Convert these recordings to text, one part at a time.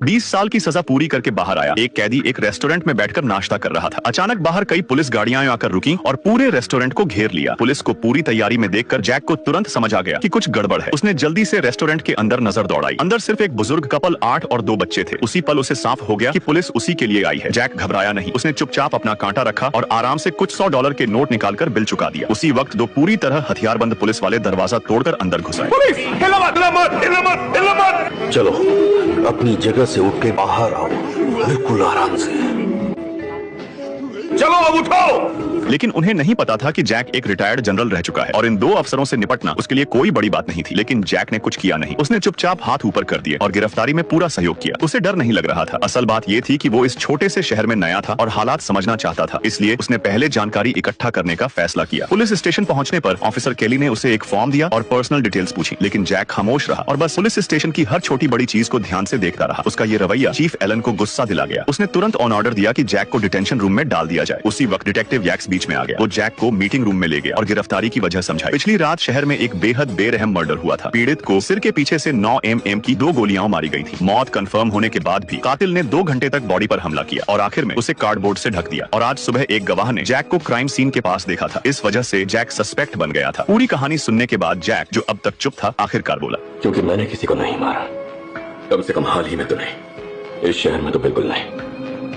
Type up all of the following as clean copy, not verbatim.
20 साल की सजा पूरी करके बाहर आया एक कैदी एक रेस्टोरेंट में बैठकर नाश्ता कर रहा था। अचानक बाहर कई पुलिस गाड़ियां आकर रुकी और पूरे रेस्टोरेंट को घेर लिया। पुलिस को पूरी तैयारी में देखकर जैक को तुरंत समझ आ गया कि कुछ गड़बड़ है। उसने जल्दी से रेस्टोरेंट के अंदर नजर दौड़ाई। अंदर सिर्फ एक बुजुर्ग कपल 8 और 2 बच्चे थे। उसी पल उसे साफ हो गया कि पुलिस उसी के लिए आई है। जैक घबराया नहीं, उसने चुपचाप अपना कांटा रखा और आराम से कुछ $100 के नोट निकालकर बिल चुका दिया। उसी वक्त 2 पूरी तरह हथियारबंद पुलिस वाले दरवाजा तोड़कर अंदर घुस आए। चलो अपनी जगह से उठ के बाहर आओ, बिल्कुल आराम से। चलो अब उठो। लेकिन उन्हें नहीं पता था कि जैक एक रिटायर्ड जनरल रह चुका है और इन 2 अफसरों से निपटना उसके लिए कोई बड़ी बात नहीं थी। लेकिन जैक ने कुछ किया नहीं। उसने चुपचाप हाथ ऊपर कर दिए और गिरफ्तारी में पूरा सहयोग किया। उसे डर नहीं लग रहा था। असल बात ये थी कि वो इस छोटे से शहर में नया था और हालात समझना चाहता था। इसलिए उसने पहले जानकारी इकट्ठा करने का फैसला किया। पुलिस स्टेशन पहुंचने पर ऑफिसर केली ने उसे एक फॉर्म दिया और पर्सनल डिटेल्स पूछी। लेकिन जैक खामोश रहा और बस पुलिस स्टेशन की हर छोटी बड़ी चीज को ध्यान से देखता रहा। उसका ये रवैया चीफ एलन को गुस्सा दिला गया। उसने तुरंत ऑन ऑर्डर दिया कि जैक को डिटेंशन रूम में डाल दिया जाए। उसी वक्त डिटेक्टिव यैक्स बीच में आ गया। वो जैक को मीटिंग रूम में ले गया और गिरफ्तारी की वजह समझाई। पिछली रात शहर में एक बेहद बेरहम मर्डर हुआ था। पीड़ित को सिर के पीछे से 9 mm की 2 गोलियां मारी गई थी। मौत कंफर्म होने के बाद भी कातिल ने 2 घंटे तक बॉडी पर हमला किया और आखिर में उसे कार्डबोर्ड से ढक दिया। और आज सुबह एक गवाह ने जैक को क्राइम सीन के पास देखा था। इस वजह से जैक सस्पेक्ट बन गया था। पूरी कहानी सुनने के बाद जैक, जो अब तक चुप था, आखिरकार बोला, क्योंकि मैंने किसी को नहीं मारा, कम से कम हाल ही में तो नहीं, इस शहर में तो बिल्कुल नहीं।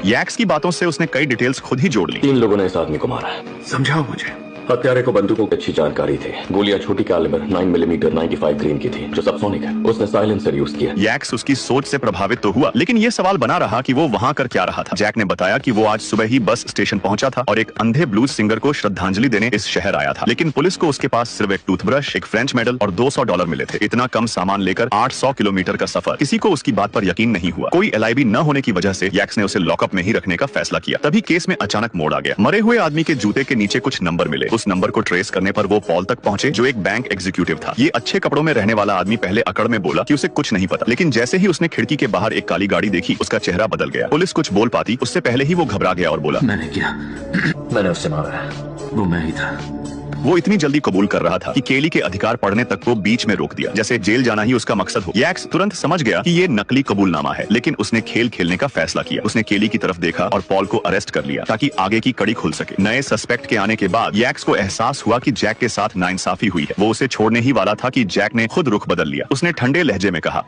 यैक्स की बातों से उसने कई डिटेल्स खुद ही जोड़ ली। 3 लोगों ने इस आदमी को मारा है। समझाओ मुझे। हत्यारे को बंदूकों की अच्छी जानकारी थी। गोलियां छोटी कैलिबर 9 मिलीमीटर 95 ग्रेन की थी, जो सबसोनिक है। उसने साइलेंसर यूज किया। यैक्स उसकी सोच से प्रभावित तो हुआ, लेकिन ये सवाल बना रहा कि वो वहाँ कर क्या रहा था। जैक ने बताया कि वो आज सुबह ही बस स्टेशन पहुंचा था और एक अंधे ब्लूज सिंगर को श्रद्धांजलि देने इस शहर आया था। लेकिन पुलिस को उसके पास सिर्फ एक टूथब्रश, एक फ्रेंच मेडल और $200 मिले थे। इतना कम सामान लेकर 800 किलोमीटर का सफर। किसी को उसकी बात पर यकीन नहीं हुआ। कोई LIB न होने की वजह से यैक्स ने उसे लॉकअप में ही रखने का फैसला किया। तभी केस में अचानक मोड़ आ गया। मरे हुए आदमी के जूते के नीचे कुछ नंबर मिले। उस नंबर को ट्रेस करने पर वो पॉल तक पहुंचे, जो एक बैंक एग्जीक्यूटिव था। ये अच्छे कपड़ों में रहने वाला आदमी पहले अकड़ में बोला कि उसे कुछ नहीं पता, लेकिन जैसे ही उसने खिड़की के बाहर एक काली गाड़ी देखी, उसका चेहरा बदल गया। पुलिस कुछ बोल पाती उससे पहले ही वो घबरा गया और बोला, मैंने किया, मैंने उससे मारा है, वो मैं ही था। वो इतनी जल्दी कबूल कर रहा था कि केली के अधिकार पढ़ने तक को बीच में रोक दिया, जैसे जेल जाना ही उसका मकसद हो। यैक्स तुरंत समझ गया कि ये नकली कबूलनामा है, लेकिन उसने खेल खेलने का फैसला किया। उसने केली की तरफ देखा और पॉल को अरेस्ट कर लिया ताकि आगे की कड़ी खुल सके। नए सस्पेक्ट के आने के बाद यैक्स को एहसास हुआ कि जैक के साथ नाइंसाफी हुई है। वो उसे छोड़ने ही वाला था कि जैक ने खुद रुख बदल लिया। उसने ठंडे लहजे में कहा,